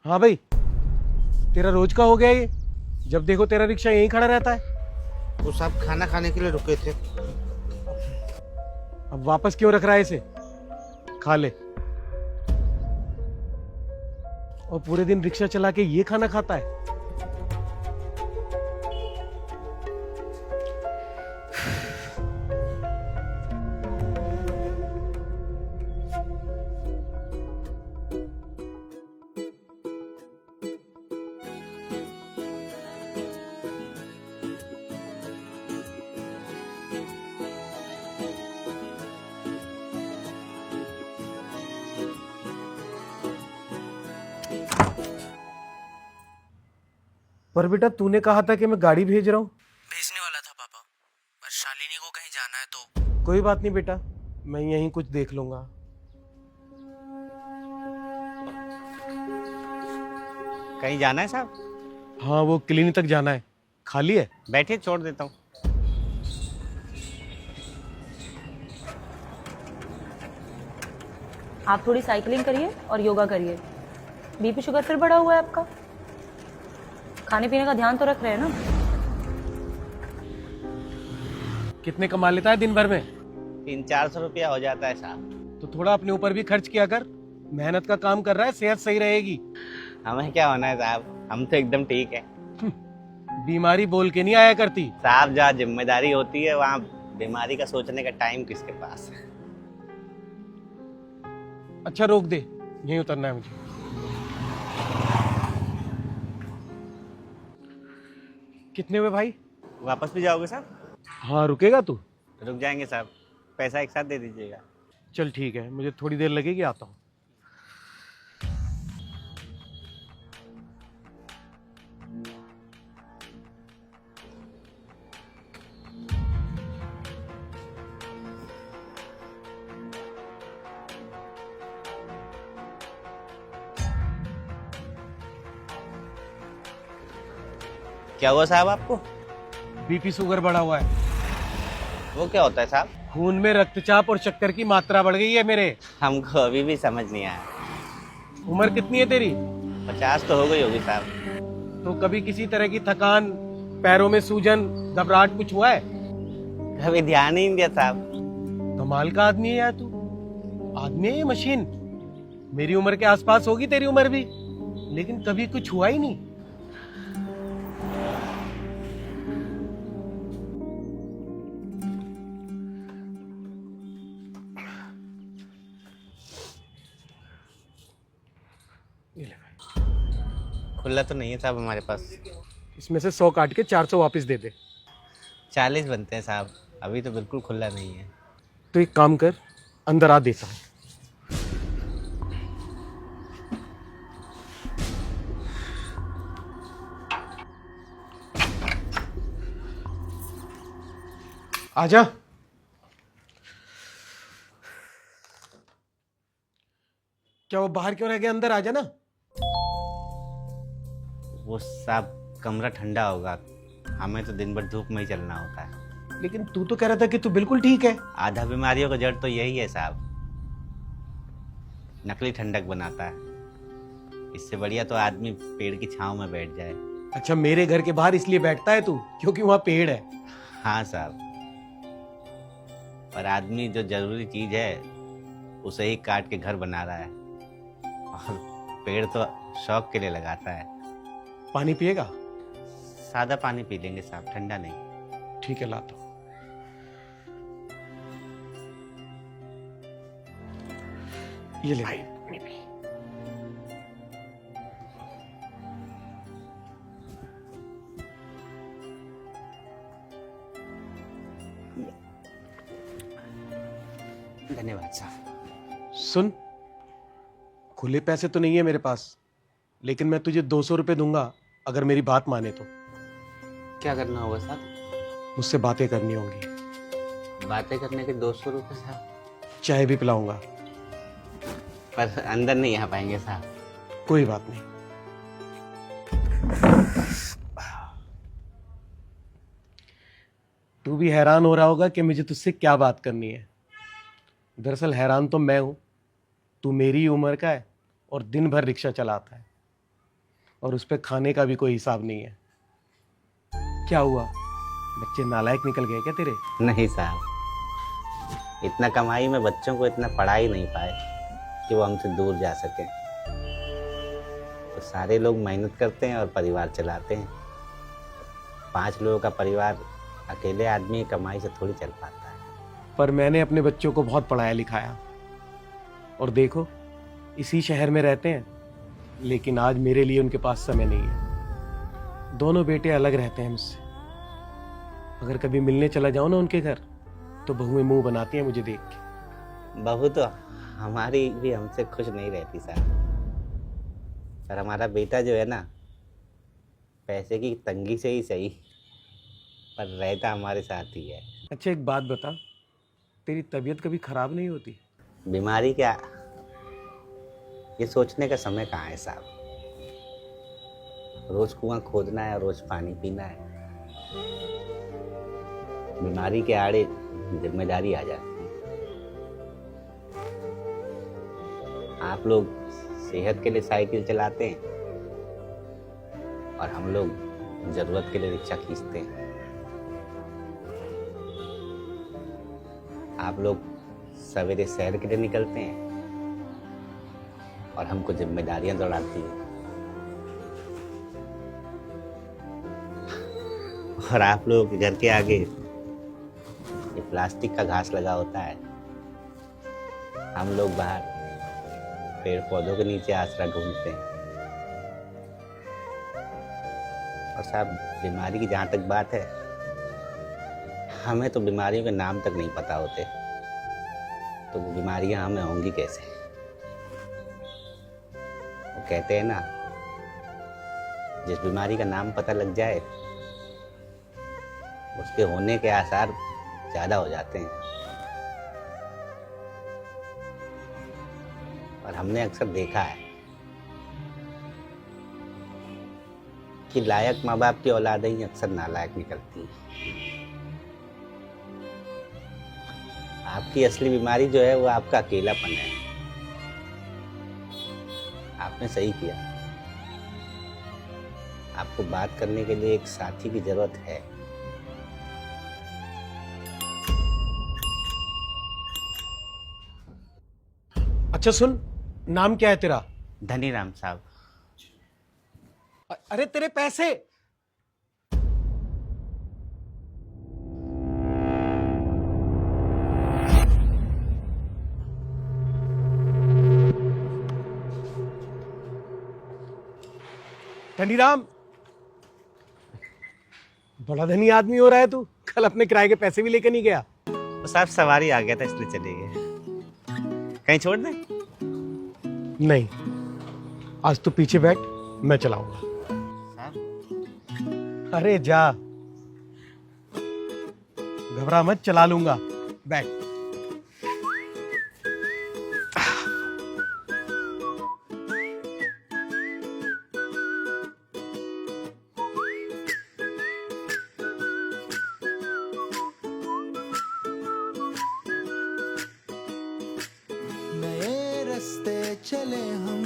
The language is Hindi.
हाँ भाई, तेरा रोज का हो गया ये। जब देखो तेरा रिक्शा यहीं खड़ा रहता है। वो साहब खाना खाने के लिए रुके थे। अब वापस क्यों रख रहा है इसे? खा ले। और पूरे दिन रिक्शा चला के ये खाना खाता है। पर बेटा तूने कहा था कि मैं गाड़ी भेज रहा हूं। भेजने वाला था पापा, पर शालिनी को कहीं जाना है तो। कोई बात नहीं बेटा, मैं यहीं कुछ देख लूंगा। कहीं जाना है साहब? हाँ, वो क्लिनिक तक जाना है। खाली है? बैठिए, छोड़ देता हूँ। आप थोड़ी साइकिलिंग करिए और योगा करिए। बीपी शुगर फिर बढ़ा हुआ है आपका। खाने पीने का ध्यान तो रख रहे हैं ना। कितने कमा लेता है दिन भर में? 300-400 रुपया हो जाता है साहब। तो थोड़ा अपने ऊपर भी खर्च किया कर। मेहनत का काम कर रहा है, सेहत सही रहेगी। हमें क्या होना है साहब, हम तो एकदम ठीक है। बीमारी बोल के नहीं आया करती। साहब जहाँ जिम्मेदारी होती है वहाँ बीमारी का सोचने का टाइम किसके पास है। अच्छा रोक दे, यहीं उतरना है मुझे। कितने हुए भाई? वापस भी जाओगे साहब? हाँ, रुकेगा तू? रुक जाएंगे साहब, पैसा एक साथ दे दीजिएगा। चल ठीक है, मुझे थोड़ी देर लगेगी, आता हूँ। क्या हुआ साहब आपको? बीपी शुगर बढ़ा हुआ है। वो क्या होता है साहब? खून में रक्तचाप और शक्कर की मात्रा बढ़ गई है मेरे। हमको अभी भी समझ नहीं आया। उम्र कितनी है तेरी? 50 तो हो गई होगी साहब। तो कभी किसी तरह की थकान, पैरों में सूजन, घबराहट कुछ हुआ है? कभी ध्यान ही नहीं दिया साहब। कमाल का आदमी है यार तू। आदमी है ये मशीन। मेरी उम्र के आसपास होगी तेरी उम्र भी, लेकिन कभी कुछ हुआ ही नहीं। ये ले भाई। खुला तो नहीं है साहब हमारे पास। इसमें से 100 काट के 400 वापस दे दे। 40 बनते हैं साहब, अभी तो बिल्कुल खुला नहीं है। तो एक काम कर, अंदर आ, देता हूं। आजा। क्या वो बाहर क्यों रह गया? अंदर आजा ना। वो साहब कमरा ठंडा होगा, हमें तो दिन भर धूप में ही चलना होता है। लेकिन तू तो कह रहा था कि तू बिल्कुल ठीक है। आधा बीमारियों का जड़ तो यही है साहब, नकली ठंडक बनाता है। इससे बढ़िया तो आदमी पेड़ की छांव में बैठ जाए। अच्छा, मेरे घर के बाहर इसलिए बैठता है तू क्योंकि वहां पेड़ है? हाँ साहब, पर आदमी जो जरूरी चीज है उसे ही काट के घर बना रहा है, और पेड़ तो शौक के लिए लगाता है। पानी पिएगा? सादा पानी पी लेंगे साहब, ठंडा नहीं। ठीक है, लाता हूं। ये ले भाई, पानी पी। धन्यवाद साहब। सुन, खुले पैसे तो नहीं है मेरे पास, लेकिन मैं तुझे 200 रुपए दूंगा अगर मेरी बात माने तो। क्या करना होगा साहब? मुझसे बातें करनी होंगी। बातें करने के 200 रुपये साहब? चाय भी पिलाऊंगा। पर अंदर नहीं आ पाएंगे साहब। कोई बात नहीं। तू भी हैरान हो रहा होगा कि मुझे तुझसे क्या बात करनी है। दरअसल हैरान तो मैं हूं। तू मेरी उम्र का है और दिन भर रिक्शा चलाता है। और उस पे खाने का भी कोई हिसाब नहीं है। क्या हुआ, बच्चे नालायक निकल गए क्या तेरे? नहीं साहब, इतना कमाई में बच्चों को इतना पढ़ा ही नहीं पाए कि वो हमसे दूर जा सके। तो सारे लोग मेहनत करते हैं और परिवार चलाते हैं। 5 लोगों का परिवार अकेले आदमी की कमाई से थोड़ी चल पाता है। पर मैंने अपने बच्चों को बहुत पढ़ाया लिखाया, और देखो इसी शहर में रहते हैं, लेकिन आज मेरे लिए उनके पास समय नहीं है। दोनों बेटे अलग रहते हैं मुझसे। अगर कभी मिलने चला जाऊं ना उनके घर, तो बहुएं मुंह बनाती हैं मुझे देख के। बहू तो हमारी भी हमसे खुश नहीं रहती साहब, पर हमारा बेटा जो है ना, पैसे की तंगी से ही सही, पर रहता हमारे साथ ही है। अच्छा एक बात बता, तेरी तबीयत कभी खराब नहीं होती? बीमारी क्या, ये सोचने का समय कहाँ है साहब। रोज कुआं खोदना है और रोज पानी पीना है। बीमारी के आड़े जिम्मेदारी आ जाती है। आप लोग सेहत के लिए साइकिल चलाते हैं और हम लोग जरूरत के लिए रिक्शा खींचते हैं। आप लोग सवेरे सैर के लिए निकलते हैं और हमको जिम्मेदारियां दौड़ाती है। और आप लोगों के घर के आगे ये प्लास्टिक का घास लगा होता है, हम लोग बाहर पेड़ पौधों के नीचे आसरा ढूंढते हैं। और साहब, बीमारी की जहाँ तक बात है, हमें तो बीमारियों के नाम तक नहीं पता होते, तो वो बीमारियां हमें होंगी कैसे? वो कहते हैं ना, जिस बीमारी का नाम पता लग जाए उसके होने के आसार ज्यादा हो जाते हैं। और हमने अक्सर देखा है कि लायक माँ बाप की औलादें ही अक्सर नालायक निकलती हैं। आपकी असली बीमारी जो है वो आपका अकेलापन है। आपने सही किया, आपको बात करने के लिए एक साथी की जरूरत है। अच्छा सुन, नाम क्या है तेरा? धनीराम साहब। अरे तेरे पैसे। धनीराम, बड़ा धनी आदमी हो रहा है तू। कल अपने किराए के पैसे भी लेकर नहीं गया। तो साहब सवारी आ गया था इसलिए चले गए। कहीं छोड़ दें? नहीं, आज तू पीछे बैठ, मैं चलाऊंगा। साहब अरे जा, घबरा मत, चला लूंगा, बैठ। नए रास्ते चले हम